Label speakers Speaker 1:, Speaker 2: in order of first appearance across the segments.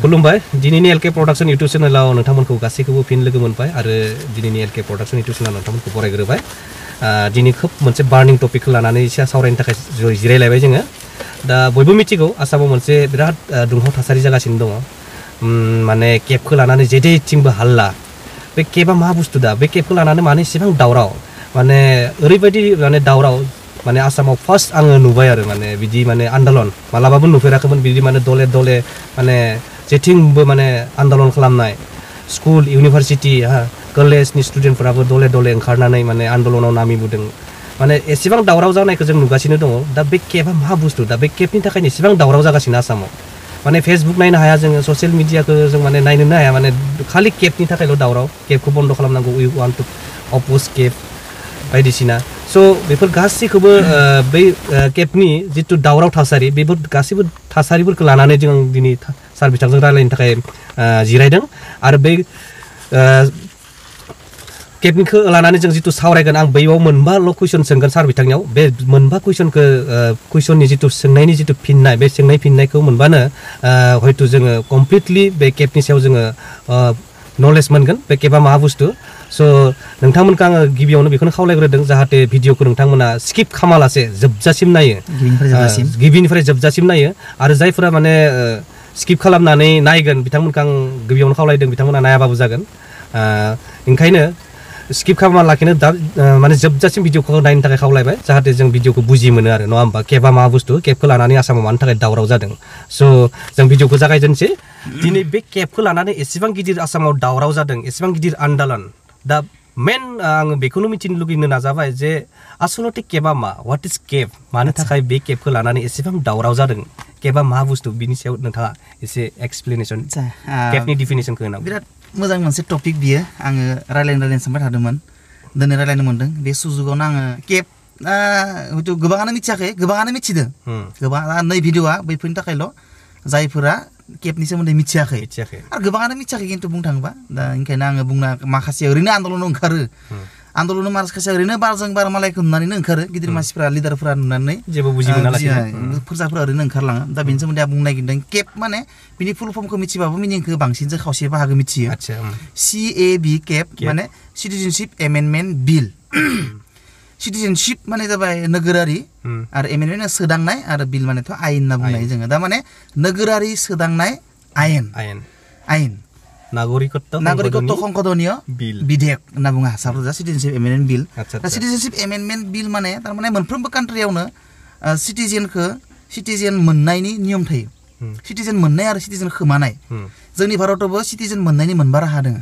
Speaker 1: खुलुमबाय दिनैनि LK production इउट्यूब चेनेलाव नोंथांमोनखौ गासैखौबो फिन लोगो मोनबाय आरो दिनैनि एलके प्रडाक्शन इउट्यूब चेनेलाव नोंथांमोनखौ बरायग्रोबाय दिनै खोब मोनसे बार्निं टपिकखौ लानानै एसे सावरायनो थाखाय जिरायलायबाय जोङो दा बयबो मिथिगौ आसामाव मोनसे बिराद दुंहाव थासारि जागासिनो दङ माने केबखौ लानानै जेथिंबो हाल्ला बे केबा मा बुस्थु दा बे केबखौ लानानै माने एसेबां दावराव माने ओरैबायदि माने दावराव माने आसामाव फार्स्ट आङो नुबाय आरो माने बिदि माने आन्दलन मालाबाबो नुफेराखैमोन बिदि माने दले दले माने जेथिंबो माने आन्दलन खालामनाय स्कुल इउनिभारसिटि कलेजनि स्टुडेन्टफोराबो दले दले ओंखारनानै माने आन्दलनाव नामिबोदों माने एसेबां दावराव जानायखौ जों नुगासिनो दङ दा बे केबा मा बुस्थु दा बे केबनि थाखायनो एसेबां दावराव जागासिनो आसामाव माने फेसबुक नायनो हाया जोङो ससियेल मिडियाखौ जों माने नायनोनो हाया माने खालि केबनि थाखायल' दावराव केबखौ बन्द खालामनांगौ वी वान्ट टु अपोज केब बायदिसिना स' बेफोर गासैखौबो बै केबनि जिथु दावराव थासारि बेफोर गासैबो थासारिफोरखौ लानानै जों दिनै सार बिथांजों रायलायनो थाखाय जिरायदों आरो बै केबनिखौ लानानै जों जिथु सावरायगोन आं बैयाव मोनबाल' कुइसन सोंगोन सार बिथांनियाव बे मोनबा कुइसननि जिथु सोंनायनि जिथु फिननाय बे सोंनाय फिननायखौ मोनबानो हयथ' जोङो कमप्लिटलि बे केबनि सायाव जोङो नलेज मोनगोन बे केबा मा बुस्थु स' नोंथांमोनखौ आङो गिबियावनो बेखौनो खावलायग्रोदों जाहाथे भिडिअखौ नोंथांमोना स्किप खालामालासे जोबजासिम नायो गिबिनिफ्राय जोबजासिम नायो आरो जायफोरा माने स्किप खालामनानै नायगोन बिथांमोनखौ आं गिबियावनो खावलायदों बिथांमोना नायाबाबो जागोन ओंखायनो स्किप खालामना लाखिनो दा माने जोबजासिम भिडिअखौ नायनो थाखाय खावलायबाय जाहाथे जों भिडिअखौ बुजि मोनो आरो नङा होमबा केबा मा बुस्थु केबखौ लानानै आसामाव मानो थाखाय दावराव जादों स' जों भिडिअखौ जागायजेनसै दिनै बे केबखौ लानानै एसेबां गिदिर आसामाव दावराव जादों एसेबां गिदिर आन्दलन दा मेन आङो बेखौनो मिथिनो लुगैनो नाजाबाय जे आसलते केबा मा व्हाट इज केब मानो थाखाय बे केबखौ लानानै एसेबां दावराव जादों केबा मा बुस्थु बिनि सायाव नोंथाङा एसे एक्सप्लेनेसन केबनि डिफिनिसनखौ होनांगौ
Speaker 2: बिराद मोजां मोनसे टपिक बियो आङो रायलायनो सानबाय थादोंमोन दिनै रायलायनो मोनदों बे सुजुगावनो आङो केब हयथ' गोबाङानो मिथियाखै गोबाङानो मिथिदों गोबाङा नै भिडिअआ बैफोरनि थाखायल' जायफोरा केबनि सोमोन्दै मिथियाखै आरो गोबाङानो मिथियाखै खिन्थु बुंनो थाङोबा दा ओंखायनो आङो बुंना माखासे ओरैनो आन्दलनाव ओंखारो आन्दलनाव माखासे ओरैनो बारजों बार मालायखौ नुनानैनो ओंखारो गिदिर मानसिफोरा लिडारफोरा नुनानै
Speaker 1: जेबो बुजि मोना लासिनो
Speaker 2: फोरजाफोरा ओरैनो ओंखारलाङो दा बेनि सोमोन्दै आं बुंनो नागिरदों केब माने बिनि फुल फर्मखौ मिथिबाबो मिनिंखौ बांसिनजों खावसे बाहागो मिथियो CAB केब माने सिटिजेनशिप एमेन्डमेन्ट बिल सिटिजेनशिप माने जाबाय नोगोरारि आरो एमेन्डमेन्ट सोदांनाय आरो बिल मानेथ' आयेन होनना बुंनाय जोङो दा माने नोगोरारि सोदांनाय आयेन नागरिकत्व संशोधनीय बिधेयक होनना बुङो हारसाफोरा सिटिजेनशिप एमेन्डमेन्ट बिल दा सिटिजेनशिप एमेन्डमेन्ट बिल माने थारमाने मोनफ्रोमबो कान्ट्रियावनो सिटिजेन मोननायनि नियम थायो सिटिजेन मोननाय आरो सिटिजेन खोमानाय जोंनि भारतावबो सिटिजेन मोननायनि मोनबा राहा दङ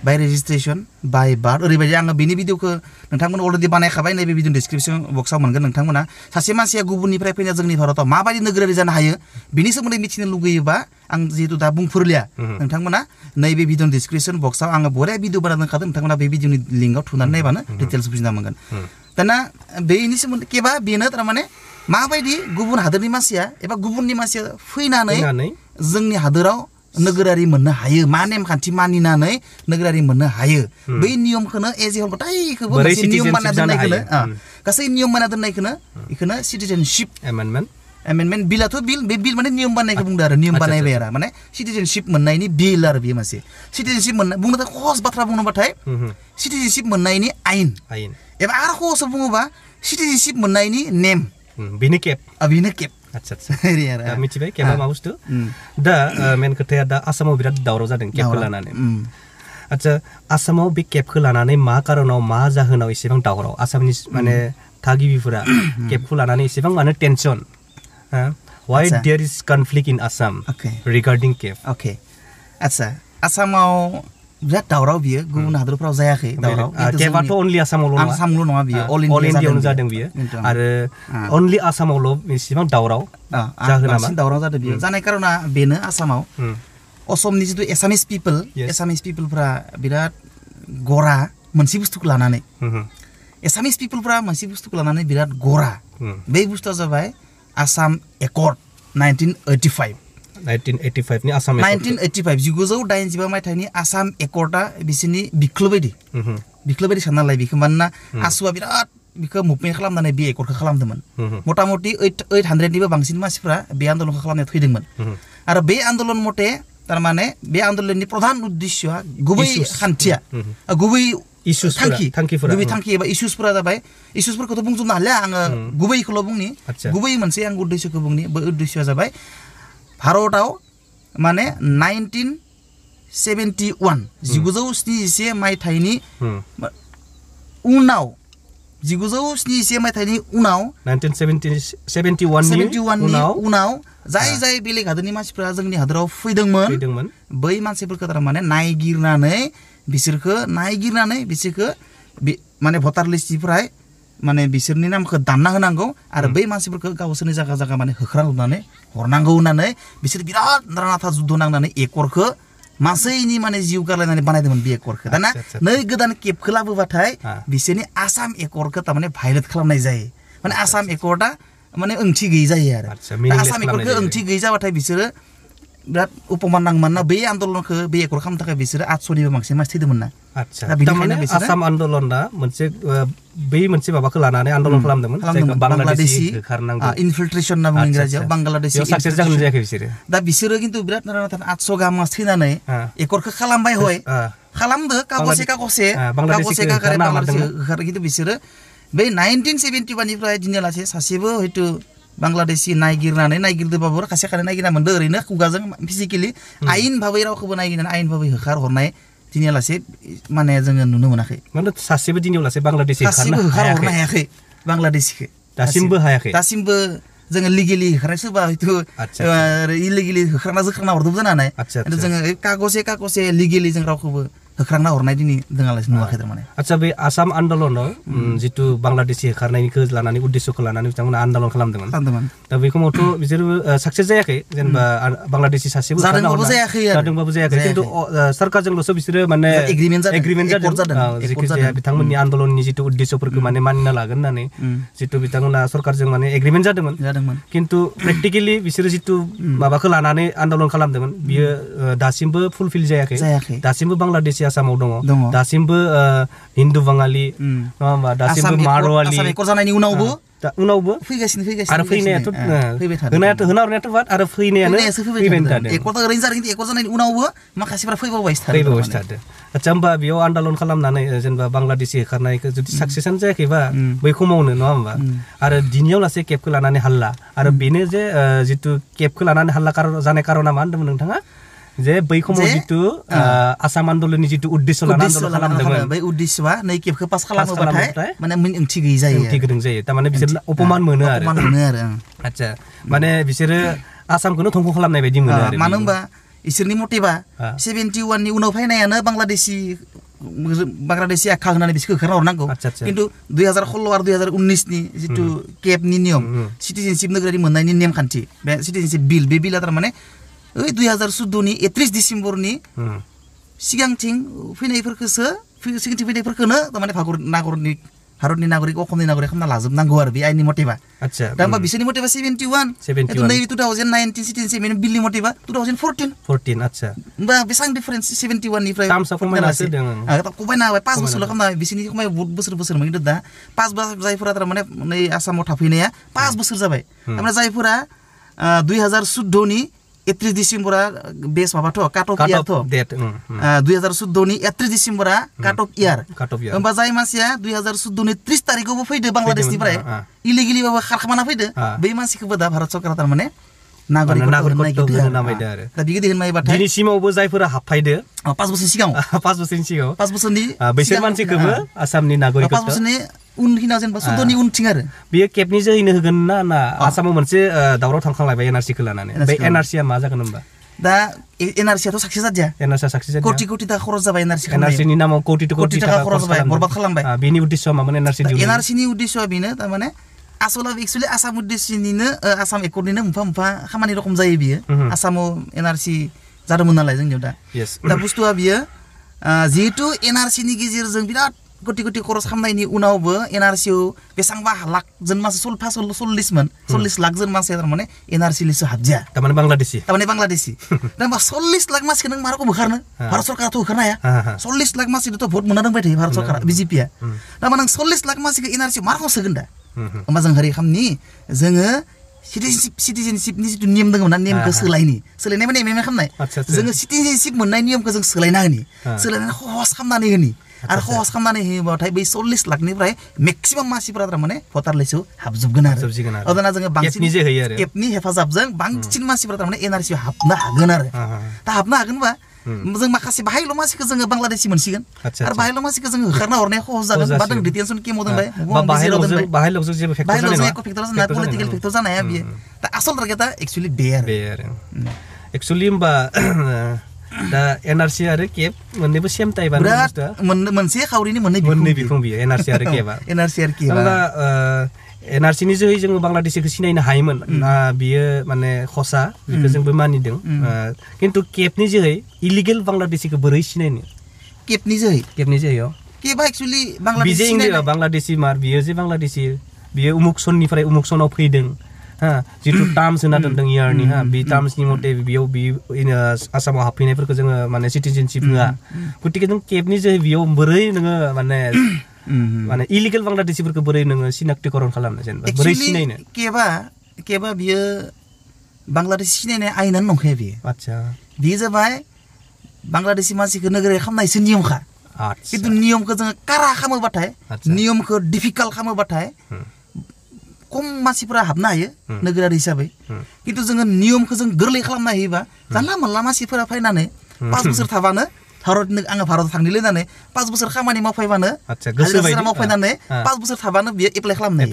Speaker 2: बाय रेजिस्ट्रेशन बाय बार्थ ओरैबायदि आङो बेनि भिडिअखौ नोंथांमोन अलरेडि बानायखाबाय नैबे भिडिअ डिसक्रिपसन बक्सआव मोनगोन नोंथांमोना सासे मानसिया गुबुननिफ्राय फैना जोंनि भारताव माबायदि नोगोरारि जानो हायो बिनि सोमोन्दै मिथिनो लुगैयोबा आं जिहेतु दा बुंफोरलिया नोंथांमोना नैबे भिडिअ डिसक्रिपसन बक्सआव आङो बरिया भिडिअ बानाय दोनखादों नोंथांमोना बे भिडिअनि लिंकआव थुनानै नायबानो डिटेल्स बुजिना मोनगोन दाना बेनि सोमोन्दै केबा बेनो थारमाने माबायदि गुबुन हादोरनि मानसिया एबा गुबुननि मानसिया फैनानै जोंनि हादोराव नोगोरारि मोननो हायो मा नेमखान्थि मानिनानै नोगोरारि मोननो हायो बै नियमखौनो एज ए हल गासैखौबो मोनसे नियम बानायना दोननायखौनो गासै नियम बानायना दोननायखौनो बेखौनो सिटिजेनशिप एमेन्डमेन्ट बिलाथ' बिल बे बिल माने नियम बानायनायखौ बुंदों आरो नियम बानायबाय आरो माने सिटिजेनशिप मोननायनि बिल आरो बेयो मोनसे सिटिजेनशिप मोननाय बुंनो थाखाय सहज बाथ्रा बुंनोबाथाय सिटिजेनशिप मोननायनि आयेन एबा आरो सहजै बुङोबा सिटिजेनशिप मोननायनि नेम
Speaker 1: बेनो केब
Speaker 2: आच्छा
Speaker 1: दा मिथिबाय केबा मा बुस्थु दा मेन खोथाया दा आसामाव बिराद दावराव जादों केबखौ लानानै आच्छा आसामाव बे केबखौ लानानै मा कारनाव मा जाहोनाव एसेबां दावराव आसामनि माने थागिबिफोरा केबखौ लानानै एसेबां माने tension why there is conflict in Assam regarding केब
Speaker 2: आच्छा आसामाव बिराद दावराव बियो गुबुन हादरफोराव जायाखै दावराव
Speaker 1: केबाथ' अनलि आसामावल' नङा
Speaker 2: बियो
Speaker 1: अल इन्डियायावनो जादों बियो आरो अनलि आसामावल' एसेबां दावराव जाहोना मा
Speaker 2: दावराव जादों बियो जानाय कारना बेनो आसामाव असमनि जितु एसामिस पिपोलफ्रा बिराद गरा मोनसे बुस्थुखौ लानानै एसामिस पिपोलफ्रा मोनसे बुस्थुखौ लानानै बिराद गरा बे बुस्थुआ जाबाय आसाम एकर्ड 1985 नि आसाम 1985 मायथाइनि आसाम एकर्डआ बिसोरनि बिख्लो बायदि साननालाय बेखौ मानोना आसुआ बिराद बेखौ मुभमेन्ट खालामनानै बे एकर्डखौ खालामदोंमोन मथा मथि 800 निबो बांसिन मानसिफ्रा बे आन्दलनखौ खालामनायाव थैदोंमोन आरो बे आन्दलन मथे तारमाने बे आन्दलननि प्रधान उद्देश्यआ गुबै खान्थिया गुबै गुबै थांखि एबा इस्युसफोरा जाबाय इस्युसफोरखौथ' बुंजोबनो हालिया आङो गुबैखौल' बुंनि गुबै मोनसे आं उद्देश्यखौ बुंनि बे उद्देश्यआ जाबाय भारतआव माने 1971 मायथाइनि उनाव 1971 मायथाइनि उनाव 1971 नि उनाव जाय बेलेग हादोरनि मानसिफोरा जोंनि हादोराव फैदोंमोन बै मानसिफोरखौ तारमाने नायगिरनानै बिसोरखौ माने भटार लिस्टनिफ्राय माने बिसोरनि नामखौ दानना होनांगौ आरो बै मानसिफोरखौ गावसोरनि जायगा माने होख्रांजोबनानै हरनांगौ होननानै बिसोर बिराद नारानाथा जुद्ध नांनानै एकरखौ मासैनि माने जिउ गारलायनानै बानायदोंमोन बे एकरखौ दाना नै गोदान केपखौ लाबोबाथाय बिसोरनि आसाम एकरखौ तारमाने भायलेट खालामनाय जायो माने आसाम एकर्डआ माने ओंथि गैयै जायो आरो आसाम एकरखौ ओंथि गैयै जाबाथाय बिसोरो बिराद उपमान नांगोन ना बे आन्दलनखौ बे एकर खालामनो थाखाय बिसोरो 800निबो बांसिन मानसि थैदोंमोन ना
Speaker 1: तारमाने आसाम आन्दलना मोनसे बै मोनसे माबाखौ लानानै आन्दलन खालामदोंमोन जायखौ बांलादेशी होखारनांगौ
Speaker 2: इनफिल्ट्रेशन होनना बुङो इंराजियाव बांलादेशी
Speaker 1: साक्सेस जागोन जायाखै बिसोरो
Speaker 2: दा बिसोरो खिन्थु बिराद नारानाथा 800 गाहाम मानसि थैनानै एकरखौ खालामबाय हय खालामदो कागजे खिन्थु बिसोरो बै 1971 निफ्राय दिनैलासे सासेबो हयतो बांलादेशी नायगिरदोबाबो खासे नायगिरना मोनदो ओरैनो खुगाजों फिजिकेलि आयेन भाबै रावखौबो नायगिरनानै आयेन भाबै होखार हरनाय दिनैलासे माने जोङो नुनो मोनाखै
Speaker 1: माने सासेबो दिनैलासे बांलादेशी
Speaker 2: होखार हरनो हायाखै बांलादेशीखौ दासिमबो जोङो लिगेलि होखारनाय सोरबा हयतो इलिगेलि होखारना हरदोंबो जानो हानाय जोङो कागजे लिगेलि जों रावखौबो होख्रांना हरनाय दिनै दोङालासे नुवाखै तारमाने
Speaker 1: आच्छा बे आसाम आन्दलनाव जितु बांलादेशी होखारनायनिखौ लानानै उद्देश्यखौ लानानै बिथांमोना आन्दलन खालामदोंमोन दा बे समावथ' बिसोरबो साक्सेस जायाखै जेनेबा बांलादेशी सासेबो जादोंबाबो जायाखै खिन्थु सरकारजोंल'सो बिसोरो माने एग्रिमेन्ट जादों बिथांमोननि आन्दलननि जितु उद्देश्यफोरखौ माने मानिना लागोन होननानै जितु बिथांमोना सरकारजों माने एग्रिमेन्ट जादोंमोन खिन्थु प्रेक्टिकेलि बिसोरो जितु माबाखौ लानानै आन्दलन खालामदोंमोन बियो दासिमबो फुलफिल जायाखै दासिमबो बांलादेशी आसामाव दङ दासिमबो हिन्दु बाङालि नङा होमबा दासिमबो मारवाली
Speaker 2: आसाम एकर जानायनि उनावबो फैगासिनो
Speaker 1: आरो फैनायाथ' होना हरनायाथ' बाद आरो फैनायानो फैबाय थादों
Speaker 2: एकर ओरैनो जादों खिन्थु एकर जानायनि उनावबो माखासेफ्रा फैबावबाय
Speaker 1: थादों आच्छा होमबा बेयाव आन्दलन खालामनानै जेनेबा बांलादेशी होखारनायखौ जुदि साक्सेसआनो जायाखैबा बै समावनो नङा होमबा आरो दिनैयाव लासै केपखौ लानानै हाल्ला आरो बेनो जे जितु केपखौ लानानै हाल्ला जानाय कारना मा होनदोंमोन नोंथाङा जे बै समाव जितु आसाम आन्दलननि जितु उद्देश्य लानानै आन्दलन खालामदोंमोन बै
Speaker 2: उद्देश्यआ नै केपखौ पास खालामोबाथाय माने ओंथि गैयै जायो
Speaker 1: ओंथि गोनां जायो तारमाने बिसोर अपमान मोनो आरो आच्छा माने बिसोरो आसामखौनो धंख खालामनाय बायदि मोनो आरो
Speaker 2: मानो होनबा इसोरनि मथेबा 71 नि उनाव फैनायानो बांलादेशी आखा होनानै बिसोरखौ होखारना हरनांगौ खिन्थु 2016 आरो 2019 नि जितु केपनि नियम सिटिजेनशिप नोगोरारि मोननायनि नेमखान्थि बे सिटिजेनशिप बिल बे बिला तारमाने 2014 नि 31 डिसेम्बरनि सिगांथिं फैनायफोरखौनो तारमाने भारतनि नागरिक असमनि नागरिक खालामना लाजोबनांगौ आरो बे आयेननि मथेबा दा होमबा बिसोरनि मथेबा 71 नै 2019 सिटिजेनशिप बिलनि मथेबा 2014
Speaker 1: आच्छा
Speaker 2: होमबा बेसां डिफारेन्स 71 निफ्राय खमायना होबाय 5 बोसोरल' खालामना होबाय बिसोरनि खमाय बहुत बोसोर खिन्थु दा 5 जायफोरा तारमाने नै आसामाव थाफैनाया 5 बोसोर जाबाय तारमाने जायफोरा 2014 नि 31 डिसेम्बरा बेस माबाथ' काट अफ इयार 2014 नि 31 डिसेम्बरा काट अफ इयार होमबा जाय मानसिया 2014 नि 30 तारिखआवबो फैदो बांलादेशनिफ्राय इलिगेलिबाबो खारखामाना फैदो बै मानसिखौबो दा भारत सरकारा तारमाने नागरिकत्व होनो नामायदो आरो दा बिदि होननायबाथाय
Speaker 1: दिनैसिमावबो जायफोरा हाबफायदो
Speaker 2: 5 बोसोरनि सिगाङाव 5 बोसोरनि
Speaker 1: बैसोर मानसिखौबो आसामनि नागरिकत्व
Speaker 2: 5 बोसोरनि उनखिना जेनेबा 14 नि उनथिं आरो
Speaker 1: बेयो केपनि जोहैनो होगोन ना आसामाव मोनसे दावराव थांखांलायबाय एनआरसिखौ लानानै बे एनआरसिया मा जागोन होनबा
Speaker 2: दा एनआरसियाथ' साक्सेस जादिया कोटि थाखा खरस जाबाय
Speaker 1: एनआरसिनि नामाव कोटि थाखा खरस जाबाय
Speaker 2: बरबाद खालामबाय
Speaker 1: बेनि उद्देश्यआ मामोन
Speaker 2: एनआरसिनि उद्देश्यआ बेनो तारमाने आसलाव एक्चुअली आसाम उद्देश्यनिनो आसाम एकर्डनिनो मोनफा खामानि रखम जायो बियो आसामाव एनआरसि जादोंमोन नालाय जोंनियाव दा बुस्थुआ बियो जिहेतु एनआरसिनि गेजेरजों बिराद कोटि खरस खालामनायनि उनावबो एनआरसियाव बेसेबांबा लाख जन मानसि 40 लाख जन मानसिया तारमाने एनआरसि लिस्टआव हाबजाया तारमाने बांलादेशी दा होमबा 40 लाख मानसिखौ नों मारखौ बोखारनो भारत सरकाराथ' होखारनो हाया 40 लाख मानसिनोथ' भट मोनना दंबाय थायो भारत सरकारा बिजेपिया दा नों 40 लाख मानसिखौ एनआरसियाव मारखौ सोगोन दा होमबा जों हारि खामनि जोङो citizenshipनि जिथु नियम दङ ना नेमखौ सोलायनाय माने एमएमए खालामनाय जोङो citizenship मोननाय नियमखौ जों सोलायना होनि सोलायनानै सहस खालामनानै होनि आरो सहस खालामनानै होयोबाथाय बै 40 लाखनिफ्राय मेक्सिमाम मानसिफोरा थारमाने भटार लिस्टआव हाबजोबगोन आरो अदना जोङो बांसिन केपनि हेफाजाबजों बांसिन मानसिफोरा थारमाने एनआरसिआव हाबनो हागोन आरो दा हाबनो हागोनबा जों माखासे बाहायल' मानसिखौ जोङो बांलादेशि मोनसिगोन आरो बाहायल' मानसिखौ जोङो होखारना हरनाया सहज जागोन बा जों डिटेनसन केमाव दोनबाय बाहायल'जों जेबो फेक्टर जानाय नङा फेक्टर जानाय पलिटिकल फेक्टर जानाया बियो दा आसल टारगेटआ एक्चुअली बे आरो
Speaker 1: एक्चुअली होमबा दा एनआरसि आरो केप मोननैबो सेम टाइपआनो बुस्थुआ
Speaker 2: मोनसे खावरिनि मोननै
Speaker 1: बिखुं बियो एनआरसि आरो केपआ
Speaker 2: एनआरसि आरो केपआ
Speaker 1: होमबा एनआरसिनि जोहै जोङो बांलादेशिखौ सिनायनो हायोमोन बियो माने खसा बेखौ जोंबो मानिदों खिन्थु केपनि जोहै इलिगेल बांलादेशिखौ बोरै सिनायनो
Speaker 2: केपनि जोहै केपआ एक्चुअली
Speaker 1: बांलादेशि बांलादेशि मार बियो जे बांलादेशि बियो उमुक सननिफ्राय उमुक सनाव फैदों जिथु टार्म्स होना दोनदों इयारनि बे टार्म्सनि मथे बेयाव बे आसामाव हाबफैनायफोरखौ जोङो माने सिटिजेनशिप होआ गतिके जों केपनि जोहै बेयाव बोरै नोङो माने इलिगेल बांलादेशिफोरखौ बोरै नोङो सिनाक्तिकरन खालामनो जेनेबा बोरै सिनायनो
Speaker 2: केपआ बियो बांलादेशि सिनायनाय आयेनानो नंखाया बियो
Speaker 1: आच्छा
Speaker 2: बियो जाबाय बांलादेशि मानसिखौ नोगोरारि खालामनायसो नियमखा खिन्थु नियमखौ जोङो कारा खालामोबाथाय नियमखौ डिफिकाल्ट खालामोबाथाय खम मानसिफोरा हाबनो हायो नोगोरारि हिसाबै खिन्थु जोङो नियमखौ जों गोरलै खालामना होयोबा जानला मोनला मानसिफोरा फैनानै 5 बोसोर थाबानो आङो भारताव थांनोलै होननानै 5 बोसोर खामानि मावफैबानो मावफैनानै 5 बोसोर थाबानो बियो एप्लाइ खालामनो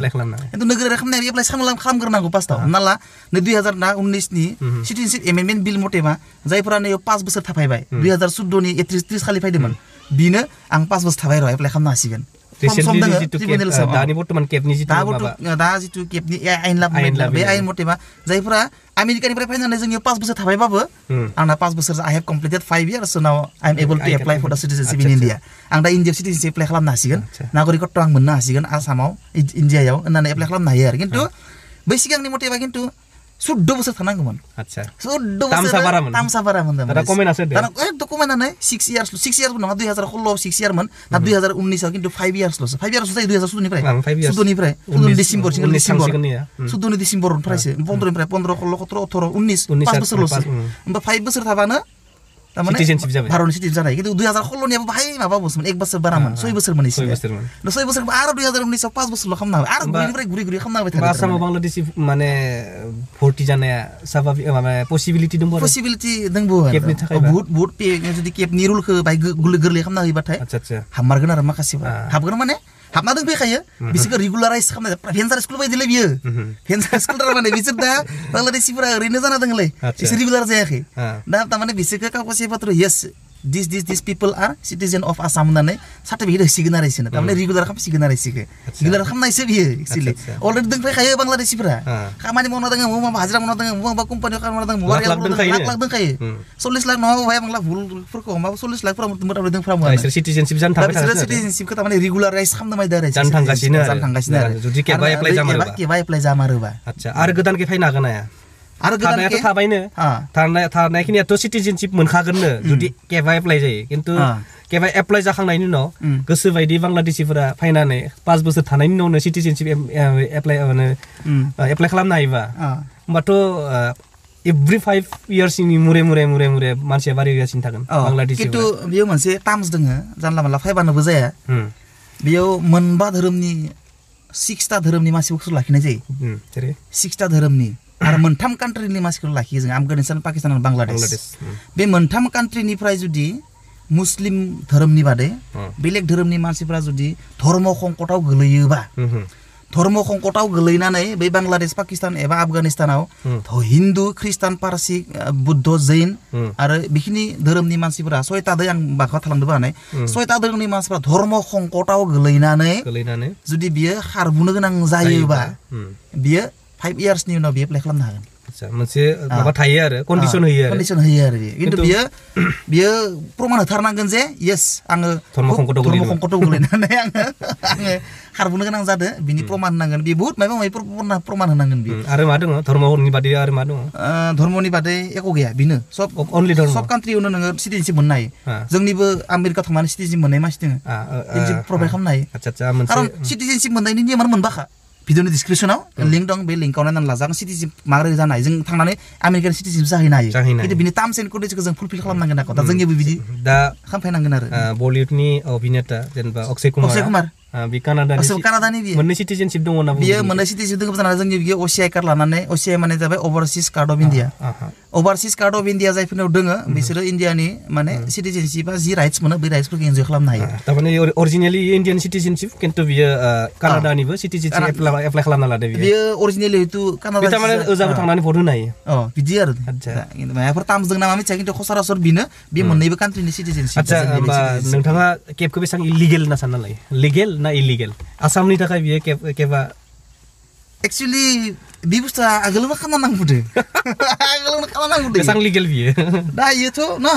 Speaker 2: खिन्थु नोगोरारि खालामनाया एप्लाइ खालामग्रोनांगौ फार्स्टआव हमना ला 2019 नि सिटिजेनशिप एमेन्डमेन्ट बिल मथेबा जायफोरा नैयाव 5 बोसोर थाफायबाय 2014 नि 30 खालि फैदोंमोन बिनो आं 5 बोसोर थाबाय र' एप्लाइ खालामनो हासिगोन
Speaker 1: दानि बर्तमान केपनि
Speaker 2: दा जिथु केपनि आयेन लाबोनाय बे आयेन मथेबा जायफोरा आमेरिकानिफ्राय फैनानै जोंनियाव 5 बोसोर थाबायबाबो आंना 5 बोसोर I have completed 5 years so now I am able to apply for the citizenship in India आं दा इन्डियाव सिटिजेनशिप एप्लाइ खालामनो हासिगोन नागरिकत्व आं मोननो हासिगोन आसामाव इन्डियायाव होननानै एप्लाइ खालामनो हायो आरो खिन्थु बै सिगांनि मथेबा खिन्थु 14 बोसोर थानांगौमोन 14 बोसोर तामसा बारामोन
Speaker 1: दा कमेन्टआसो
Speaker 2: दाना एकदम कमेन्टआनो 6 years नङा 2016 6 year मोन ना 2019 आव खिन्थु 5 years लसो 5 years जायो 2014 निफ्राय डिसेम्बर 14 डिसेम्बरनिफ्रायसो 15 निफ्राय 15 16 17 18 19 5 बोसोर लसो होमबा 5 बोसोर थाबानो
Speaker 1: सिटिजेनशिप जाबाय
Speaker 2: भारतनि सिटिजेन जानाय खिन्थु 2016 नियाबो बाहाय माबा बोसोरमोन 1 बोसोर बारामोन 6 बोसोर मोन एसे 6 बोसोर आरो 2019 आव 5 बोसोरल' खालामना होबाय आरो गुरिनिफ्राय गुरि खालामना होबाय थाबाय
Speaker 1: आसामाव बांलादेशि माने भर्ति जानाया साभाबिक माने पसिबिलिटि
Speaker 2: दंबो केपनि थाखाय बहुत जुदि केपनि रुलखौ बाय गोरलै खालामना होयोबाथाय हाबमारगोन आरो माखासेफोरा हाबगोन माने हाबना दंफैखायो बिसोरखौ रेगुलाराइज खालामनाय भेन्सार स्कुल बायदिलै बियो भेन्सार स्कुल माने बिसोर दा बांलादेशिफोरा ओरैनो जाना दंलै बिसोर रेगुलार जायाखै दा तारमाने बिसोरखौ कागज पत्र yes these people are citizen of Assam होननानै सार्टिफिकेट होसिगोन आरो इसोरनो तारमाने रेगुलार खालामसिगोन आरो इसोरखौ रेगुलार खालामनायसो बियो एक्चुअली अलरेडि दंफैखायो बांलादेशिफोरा खामानि मावना दङ बबा हाजिरा मावना दङ बबा कम्पानियाव खामानि मावना दङ लाख दंखायो 40 लाख नङा बाय बांला भुलफोरखौ माबा 40 लाखफोरा मथा-मथि दंफ्रामो
Speaker 1: बिसोर सिटिजेनशिप जानो थाबाय थायो
Speaker 2: सिटिजेनशिपखौ तारमाने रेगुलाराइज खालामनो मायदा आरो
Speaker 1: जानो थांगासिनो आरो जुदि केबा
Speaker 2: एप्लाइ जामारोबा
Speaker 1: आच्छा आरो गोदान के फैनो हागोन हाया आरो गोदानथ' थाबायनो थानायखिनियाथ' सिटिजेनशिप मोनखागोननो जुदि केबा एप्लाइ जायो खिन्थु केबा एप्लाइ जाखांनायनि उनाव गोसो बायदि बांलादेशिफोरा फैनानै 5 बोसोर थानायनि उनावनो सिटिजेनशिप एप्लाइ खालामनो हायोबा होमबाथ' एभ्रि 5 yearsनि मुरे मानसिया बारायगासिनो थागोन बांलादेशि
Speaker 2: खिन्थु बेयाव मोनसे टार्म्स दङ जानला मानला फायबानोबो जाया बेयाव मोनबा धोरोमनि 6टा धोरोमनि मानसिफोरखौ लाखिनाय जायो जेरै 6टा धोरोमनि आरो मोनथाम कान्ट्रिनि मानसिखौ लाखियो जों आफगानिस्तान पाकिस्तान आरो बांलादेश बे मोनथाम कान्ट्रिनिफ्राय जुदि मुस्लिम धोरोमनि बादै बेलेग धोरोमनि मानसिफोरा जुदि धर्म संकटाव गोलैयोबा धर्म संकटाव गोलैनानै बै बांलादेश पाकिस्तान एबा आफगानिस्तानाव हिन्दु ख्रिस्टान पारसि बुद्ध जैन आरो बेखिनि धोरोमनि मानसिफोरा 6टा आं बाखा थालांदोंबो हानाय 6टा धोरोमनि मानसिफोरा धर्म संकटाव गोलैनानै जुदि बियो खारबुनो गोनां जायोबा बियो 5 years नि उनाव बियो एप्लाइ खालामनो हागोन
Speaker 1: मोनसे माबा थायो आरो कन्डिशन होयो आरो
Speaker 2: खिन्थु बियो प्रमाण होथारनांगोन जे यस आङो धर्म संकटाव गोलैनानै आङो खारबुनो गोनां जादों बिनि प्रमाण होनांगोन बे बहुत माबा माबि प्रमाण होनांगोन बियो
Speaker 1: आरो मा दङ धर्मनि बादै आरो मा दङ
Speaker 2: धर्मनि बादै एको गैया बिनो सब कान्ट्रियावनो नोङो सिटिजेनशिप मोननो हायो जोंनिबो आमेरिका थांनानै सिटिजेनशिप मोननाय मानसि दङ प्रभाइड खालामनो हायो खारन सिटिजेनशिप मोननायनि नियमानो मोनबाखा भिडिअनि डिसक्रिपसनाव लिंक दं बे लिंकआव नायनानै लाजागोन सिटिजेन माबोरै जानाय जों थांनानै आमेरिकान सिटिजेन जाहैनो हायो खिन्थु बिनि टार्म्स एन्ड कन्डिशनखौ जों फुलफिल खालामनांगोन आरो दा जोंनिबो बिदि
Speaker 1: दा
Speaker 2: खालामफैनांगोन आरो
Speaker 1: बलिउडनि अभिनेता जेनेबा अक्षय कुमार बे कानाडानि मोननै सिटिजेनशिप दङ ना
Speaker 2: बियो मोननै सिटिजेनशिप दङ जानानै जोंनि बियो ओसिआइ कार्ड लानानै ओसिआइ माने जाबाय overseas card of India overseas card of India जायफोरनाव दोङो बिसोरो इन्डियानि माने सिटिजेनशिपा जि राइट्स मोनो बे राइट्सफोरखौ एन्जय खालामनो हायो
Speaker 1: थारमाने अरिजिनेलि इन्डियान सिटिजेनशिप खिन्थु बियो कानाडानिबो सिटिजेनशिप एप्लाइ खालामना लादो
Speaker 2: बियो अरिजिनेलि हयतो कानाडा
Speaker 1: थारमाने ओजाबो थांनानै भट होनो हायो
Speaker 2: बिदि आरो माबाफोर टार्म्स दं नामा मिथिया खिन्थु सरासर बिनो बे मोननैबो कान्ट्रिनि सिटिजेनशिप
Speaker 1: आच्छा नोंथाङा केबखौ बेसेबां इलिगेल होनना सानना लायो लिगेल ना इलिगेल आसामनि थाखाय बियो केबा
Speaker 2: एक्चुअली बे बुस्थुआ आगोलावनो खालामना नांगौदो
Speaker 1: बेसेबां लिगेल बियो
Speaker 2: दायोथ' ना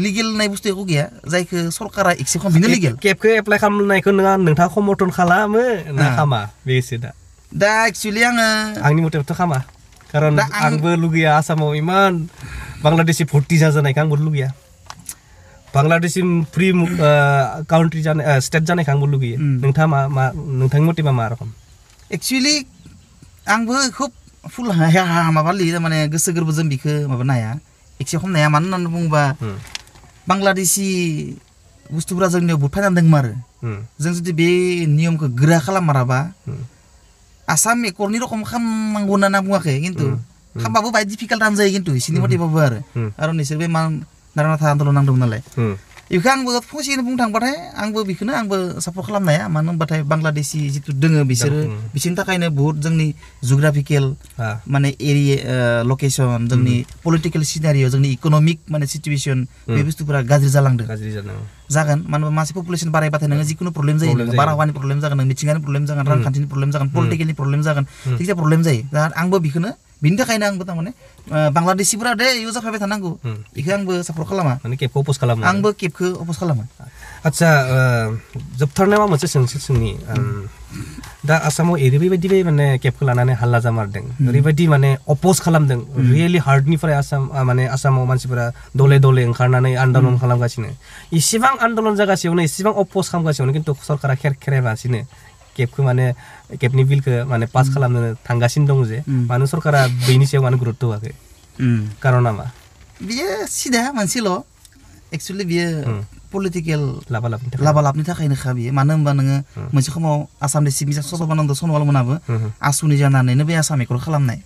Speaker 2: लिगेल होननाय बुस्थुखौ गैया जायखौ सरकारा एक्सेप्ट खालामो बेनो लिगेल
Speaker 1: केबखौ एप्लाइ खालामनायखौ नोंथाङा समर्थन खालामो ना खामा बेसो
Speaker 2: दा एक्चुअली
Speaker 1: आंनि मथेबोथ' खामा खारन आंबो लुगैया आसामाव इमान बांलादेशि भर्ति जानायखौ आंबो लुगैया बांलादेशि फ्रि काउन्ट्रि जानाय स्टेट जानायखौ आंबो लुगैयो नोंथाङा नोंथांनि मथेबा मा रखम
Speaker 2: एक्चुअली आंबो खुब फुल माबा लिरो माने गोसो गोरबोजों बिखौ माबानो हाया एक्सेप्ट खालामनो हाया मानो होननानै बुङोबा बांलादेशि बुस्थुफोरा जोंनियाव बुटफायनानै दंमोन आरो जों जुदि बे नियमखौ गोरा खालामाराबा आसाम एकरनि रखम खालामनांगौ होनना बुङाखै खिन्थु खालामबाबो बाय डिफिकाल्टानो जायो खिन्थु बिसोरनि मथेबाबो आरो नोंसोर बे मा नारानाथा आन्दलन नांदोंमोन नालाय बेखौ आंबो फंसेनो बुंनो थांबाथाय आंबो बेखौनो आंबो सापर्ट खालामनो हाया मानो होनबाथाय बांलादेशि जिथु दोङो बिसोरनि थाखायनो बहुत जोंनि जुग्राफिकेल माने एरिया लकेसन जोंनि पलिटिकेल सिनारियाव जोंनि इकनमिक माने सिचुवेसन बे बुस्थुफोरा गाज्रि जालांदों जागोन मानो होनबा मानसि पपुलेसन बारायबाथाय नोङो जिखुनु प्रब्लेम जायो बारहावानि प्रब्लेम जागोन मिथिंगानि प्रब्लेम जागोन रांखान्थिनि प्रब्लेम जागोन पलिटिकेलनि प्रब्लेम जागोन जायखिजाया प्रब्लेम जायो दा आंबो बेखौनो बिनि थाखायनो आंबो थारमाने बांलादेशिफोरा दे इउ जाफायबाय थानांगौ बेखौ आंबो सापर्ट खालामा
Speaker 1: माने केबखौ अपोज खालामो
Speaker 2: आंबो केबखौ अपोज खालामो
Speaker 1: आच्छा जोबथारनायाव मोनसे सोंनि दा आसामाव ओरैबायदि माने केबखौ लानानै हाल्ला जामारदों ओरैबायदि माने अपोज खालामदों रियेलि हार्डनिफ्राय आसामाव मानसिफोरा दले दले ओंखारनानै आन्दलन खालामगासिनो इसेबां आन्दलन जागासिनो इसेबां अपोज खालामगासिनो खिन्थु सरकारा खेरायबासिनो केबखौ माने केबनि बिलखौ माने पास खालामनो थांगासिनो दं जे मानो सरकारा बेनि सायाव मानो गुरुत्व होआखै कारना मा
Speaker 2: बियो सिदा मोनसेल' एक्चुअली बियो पलिटिकेल लाबालाबनि थाखायनोखा बियो मानो होनबा नोङो मोनसे समाव आसामनि चिफ मिनिस्टार सर्बानन्द सन'वाल मोनाबो आसुनि जानानैनो बे आसाम एकर्ड खालामनाय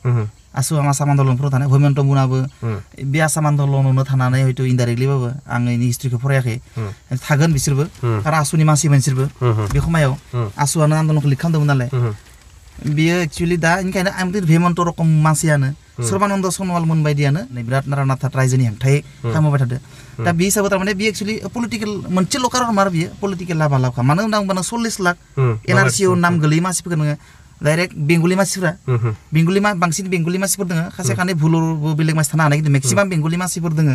Speaker 2: आसाम आन्दलनफोराव थानाय हेमन्त मुनाबो बे आसाम आन्दलनावनो थानानै हयथ' इनडाइरेक्टलिबाबो आं इनि हिस्ट्रिखौ फरायाखै थागोन बिसोरबो आरो आसुनि मानसि बिसोरबो बे समायाव आसुआनो आन्दलनखौ लिड खालामदोंमोन नालाय बियो एक्चुअली दा ओंखायनो आं हेमन्त रकम मानसियानो सर्बानन्द सन'वाल मोन बायदियानो बिराद नारानाथा रायजोनि हेंथायै खालामबाय थादों दा बे हिसाबै थारमाने बे एक्चुअली पलिटिकेल मोनसेल' कारन आरो बियो पलिटिकेल लाबा-लाबखा मानो होनना बुंबा 40 लाख एनआरसिआव नाम गोलैयै मानसिफोरखौ नोङो डाइरेक्ट बेंगलि मानसिफोरा बांसिन बेंगलि मानसिफोर दङ खायसे खानै भुलरबो बेलेग मानसि थानो हानाय खिन्थु मेक्सिमाम बेंगलि मानसिफोर दङ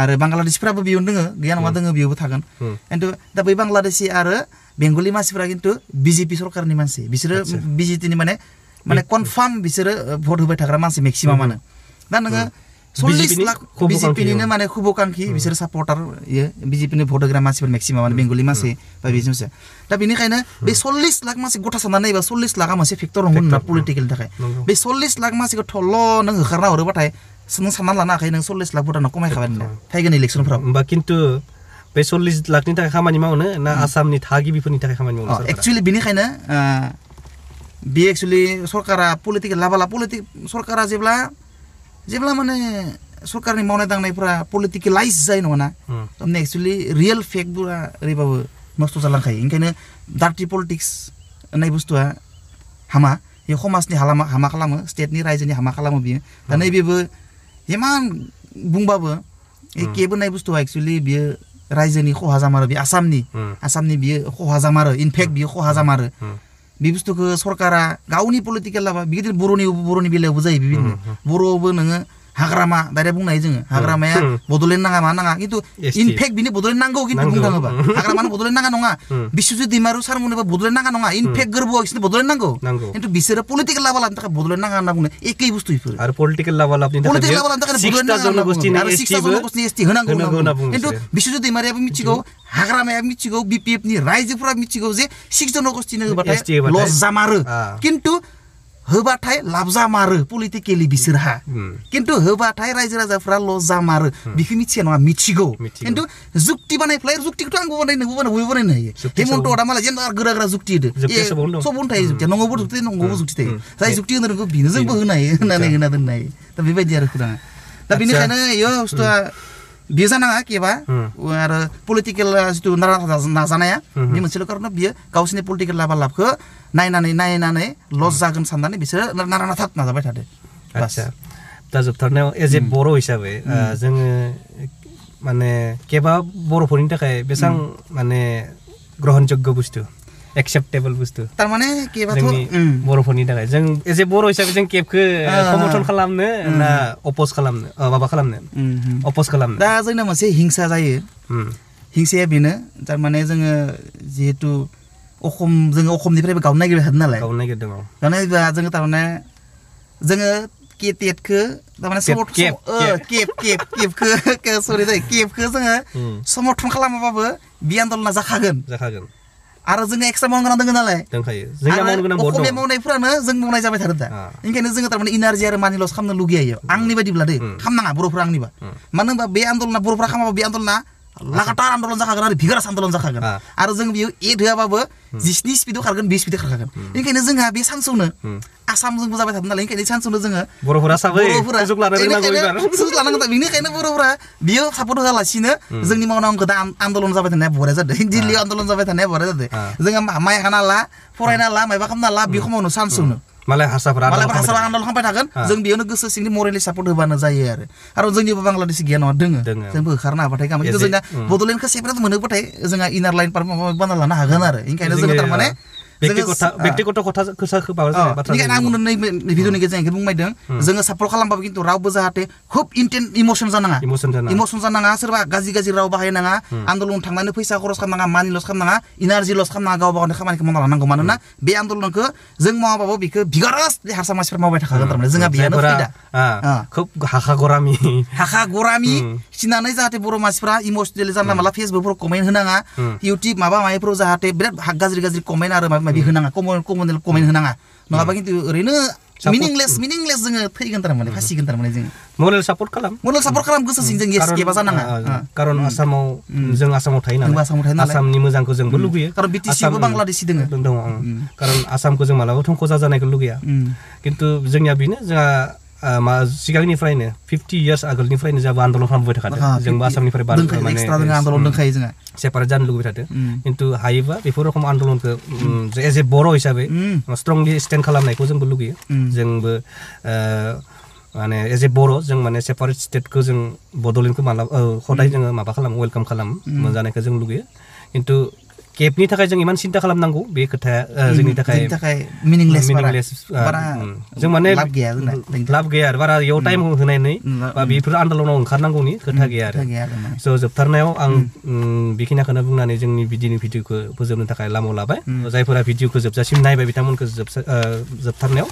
Speaker 2: आरो बांलादेशिफोराबो बेयावनो दङ गैया नङा दङ बेयावबो थागोन खिन्थु दा बै बांलादेशि आरो बेंगलि मानसिफोरा खिन्थु बिजेपि सरकारनि मानसि बिसोरो बिजेपिनि माने कनफार्म बिसोरो भट होबाय थाग्रा मानसि मेक्सिमामानो दा नोङो 40 लाख बिजेपिनिनो माने खुबकांखि बिसोर सापर्टार बिजेपिनि भट होग्रा मानसिफोर मेक्सिमाम बेंगलि मानसि बा बिजोंसो दा बेनिखायनो बे 40 लाख मानसि गथा साननानै नायोबा 40 लाखा मोनसे फेक्टर नंगौ ना पलिटिकेलनि थाखाय बे 40 लाख मानसिखौ थल' नों होखारना हरोबाथाय नों सानना लानो हाखायो नों 40 लाख भटानो कमायखाबाय फैगोन इलेक्सनफोराव
Speaker 1: होमबा खिन्थु बे 40 लाखनि थाखाय खामानि मावनो ना आसामनि थागिबिफोरनि थाखाय खामानि मावनो
Speaker 2: एक्चुअली बेनिखायनो बे एक्चुअली सरकारा पलिटिकेल सरकारा जेब्ला माने सरकारनि मावनाय दांनायफोरा पलिटिकेलाइज जायो नङा ना तारमाने एक्चुअली रियेल फेक्टफोरा ओरैबाबो नस्थ' जालांखायो ओंखायनो डार्टि पलिटिक्स होननाय बुस्थुआ हामा बे समाजनि हामा खालामो स्टेटनि रायजोनि हामा खालामो बियो दा नैबेबो इमान बुंबाबो केब होननाय बुस्थुआ एक्चुअली बियो रायजोनि खहा जामारो बे आसामनि बियो खहा जामारो इनफेक्ट बियो खहा जामारो बे बुस्थुखौ सरकारा गावनि पलिटिकेल लाबा बिदिनो बर'नि बेलायावबो जायो बिदिनो बर'आवबो नोङो हाग्रामा दाइरेक्ट बुंनाय जोङो हाग्रामाया बड'लेण्ड नाङा मा नाङा खिन्थु इनफेक्ट बिनि बड'लेण्ड नांगौ खिन्थु बुंनो थाङोबा हाग्रामानो बड'लेण्ड नाङा नङा बिश्वजित दैमारु सारमोननोबो बड'लेण्ड नाङा नङा इनफेक्ट गोरबोआव बिसोरनो बड'लेण्ड नांगौ खिन्थु बिसोरो पलिटिकेल लाभालानि थाखाय बड'लेण्ड नाङा होनना बुङो एखे बुस्थु इफोर
Speaker 1: आरो पलिटिकेल लाभालानि थाखाय
Speaker 2: बड'लेण्ड नाङा आरो 6 जनगोष्ठीनि एसटी होनांगौ होनना बुङो खिन्थु बिश्वजित दैमारियाबो मिथिगौ हाग्रामाया मिथिगौ बिपिएफनि रायजोफोरा मिथिगौ जे 6 जनगोष्ठीनो होबाथाय लस जामारो खिन्थु होबाथाय लाब जामारो पलिटिकेलि बिसोरहा खिन्थु होबाथाय रायजो राजाफ्रा लस जामारो बिखौ मिथिया नङा मिथिगौ खिन्थु जुक्ति बानायफ्लाय जुक्तिखौथ' आंबो बानायनो बयबो बानायनो हायो हेमन्तआ दा मालाय जेन गोरा गोरा जुक्ति होदो सबनो थायो जुक्तिया नंगौबो जुक्ति थायो जाय जुक्ति होनो रोंगौ बिनो जोंबो होनो हायो होननानै होना दोननो हायो दा बेबायदि आरो खोथा दा बेनिखायनो इयो बुस्थुआ बियो जानाङा केबा आरो पलिटिकेल जिथु नाजानाया बे मोनसेल' कारनाव बियो गावसोरनि पलिटिकेल लाभखौ नायनानै लस जागोन साननानै बिसोरो नाथाब नाजाबाय थादों
Speaker 1: आच्छा दा जोबथारनायाव एज ए बर' हिसाबै जोङो माने केबा बर'फोरनि थाखाय बेसां माने ग्रहणजोग्य बुस्थु एक्सेप्टेबल बुस्थु
Speaker 2: तारमाने केबाथ'
Speaker 1: बर'फोरनि थाखाय जों एज ए बर' हिसाबै जों केबखौ समर्थन खालामनो ना अपोज खालामनो माबा खालामनो अपोज खालामनो
Speaker 2: दा जोंना मोनसे हिंसा जायो हिंसाया बेनो तारमाने जोङो जिहेतु जोङो अखमनिफ्रायबो गावनो नागिरबाय थादों नालाय
Speaker 1: गावनो नागिरदों
Speaker 2: गावनायबा जोङो तारमाने जोङो केटेटखौ तारमाने केबखौ सरि जायो केबखौ जोङो समर्थन खालामाबाबो बे आन्दलना जाखागोन आरो जोङो एक्सट्रा मावनो गोनां दङ नालाय
Speaker 1: दंखायो जोंना मावनो गोनां बहुत दं
Speaker 2: अखमिया मावनायफोरानो जों मावनाय जाबाय थादों दा ओंखायनो जोङो तारमाने इनार्जि आरो मानि लस खालामनो लुगैयो आंनि बायदिब्ला दे खालामनाङा बर'फोरा आंनिबा मानो होनबा बे आन्दलना बर'फोरा खालामाबा बे आन्दलना लागातार आन्दलन जाखागोन आरो भिगारास आन्दलन जाखागोन आरो जों बेयाव एड होआबाबो 10नि स्पिडआव खारगोन 20 स्पिडआव खारखागोन ओंखायनो जोंहा बे सान्सआवनो आसामजोंबो जाबाय थादों नालाय ओंखायनो सान्सआवनो जोङो
Speaker 1: बर'फोरा सुजुग लानो रोंनांगौ
Speaker 2: सुजुग लानांगौ बेनिखायनो बर'फोरा बियो सापर्ट होआलासिनो जोंनि मावनांगौ दा आन्दलन जाबाय थानाया बर'या जादों दिल्लीयाव आन्दलन जाबाय थानाया बर'या जादों जोङो माइ हाना ला फरायना ला मायबा खालामना ला बे समावनो सान्सआवनो
Speaker 1: मालाय हारसाफोरा
Speaker 2: आन्दलन खालामबाय थागोन जों बेयावनो गोसो सिंनि मरेलि सापर्ट होबानो जायो आरो जोंनिबो बांलादेश गियान दोङो जोंबो होखारनो हाबाथाय गामोन खिन्थु जोंना बड'लेण्डखौ सेपारेट मोनोबाथाय जोंहा इनार लाइन पार बानायना लानो हागोन आरो ओंखायनो जोङो तारमाने
Speaker 1: व्यक्तिगत खोथाखौ बाथ्रा
Speaker 2: बेनिखायनो आं नै भिडिअनि गेजेरजों बुंबायदों जोङो सापर्ट खालामबाबो खिन्थु रावबो जाहाथे खुब इमोसन जानाङा सोरबा गाज्रि राव बाहायनाङा आन्दलन थांनानै फैसा खरस खालामनाङा मानि लस खालामनाङा इनार्जि लस खालामनाङा गावबा गावनि खामानिखौ मावना लानांगौ मानोना बे आन्दलनखौ जों मावाबाबो बेखौ भिगारास हारसा मानसिफोरा मावबाय थाखागोन तारमाने जोंहा बेयानो फैदा
Speaker 1: खुब हाखा गरामि
Speaker 2: खिनानै जाहाथे बर' मानसिफोरा इमोसनेलि जानला माला फेसबुकफोराव कमेन्ट होनाङा इउटिउब माबा माबिफोराव जाहाथे बिराद गाज्रि कमेन्ट आरो माबि होनाङा कमनेल कमेन्ट होनाङा नङाबा खिन्थु ओरैनो मिनिंलेस जोङो फैगोन तारमाने फासिगोन तारमाने जोङो
Speaker 1: मरेल सापर्ट खालाम
Speaker 2: गोसो सिं जों एस्केपा जानाङा
Speaker 1: खारन आसामाव थायो नालाय आसामनि मोजांखौ जोंबो लुगैयो
Speaker 2: खारन बिटिसिबो बांलादेशि दङ
Speaker 1: खारन आसामखौ जों मालाबा थंख' जाजानायखौ लुगैया खिन्थु जोंनिया बेनो जोंहा सिगांनिफ्रायनो 50 इयार्स आगोलनिफ्रायनो जोंबो आन्दलन खालामबाय थाखादों जोंबो आसामनिफ्राय
Speaker 2: आन्दलन दंखायो जोंहा
Speaker 1: सेपारेट जानो लुगैबाय थादों खिन्थु हायोबा बेफोर रखम आन्दलनखौ एज ए बर' हिसाबै स्ट्रंलि स्टेन्ड खालामनायखौ जोंबो लुगैयो जोंबो माने एज ए बर' जों माने सेपारेट स्टेटखौ जों बड'लेण्डखौ मालाबा हदाय जोङो माबा खालामो वेलकाम खालामो मोनजानायखौ जों लुगैयो खिन्थु केबनि थाखाय जों इमान सिन्था खालामनांगौ बे खोथाया जोंनि थाखाय
Speaker 2: मिनिंलेस
Speaker 1: जों माने लाब गैया आरो बारा इयाव टाइम होनानै बा बेफोर आन्दलनाव ओंखारनांगौनि खोथा गैया आरो स' जोबथारनायाव आं बेखिनिखौनो बुंनानै जोंनि भिडिअखौ फोजोबनो थाखाय लामायाव लाबाय जायफोरा भिडिअखौ जोबजासिम नायबाय बिथांमोनखौ जोबथारनायाव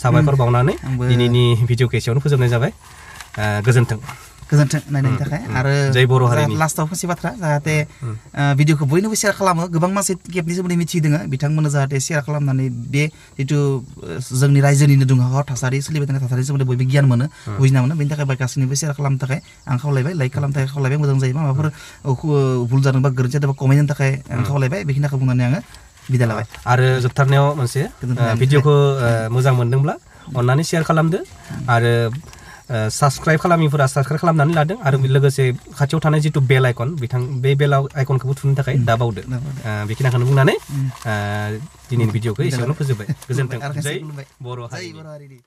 Speaker 1: साबायखर बावनानै दिनैनि भिडिअखौ एसेयावनो फोजोबनाय जाबाय गोजोन्थों नायनायनि थाखाय आरो जय बर' हारिनि लास्टआव मोनसे बाथ्रा जाहाथे भिडिअखौ बयनोबो शेयार खालामो गोबां मानसि केबनि सोमोन्दै मिथिदों बिथांमोननो जाहाथे शेयार खालामनानै बे जिथु जोंनि रायजोनिनो दुंहाव थासारि सोलिबाय थानाय थासारिनि सोमोन्दै बयबो गियान मोनो बुजिना मोनो बेनि थाखाय गासैनिबो शेयार खालामनो थाखाय आं खावलायबाय लाइक खालामनो थाखाय खावलायबाय मोजां जायो माबाफोर भुल जादोंबा गोरोन्थि जादोंबा कमेन्टनि थाखाय आं खावलायबाय बेखिनिखौ बुंनानै आङो बिदाय लाबाय आरो जोबथारनायाव मोनसे भिडिअखौ मोजां मोनदोंब्ला अन्नानै शेयार खालामदो आरो साबस्क्राइब खालामिफोरा साबस्क्राइब खालामनानै लादों आरो लोगोसे खाथियाव थानाय जितु बेल आइकन बे बेल आइकनखौबो थुनो थाखाय दाबावदो बेखिनिखौनो बुंनानै दिनैनि भिडिअखौ एसेयावनो फोजोबबाय गोजोन्थों जय बर' हारिनि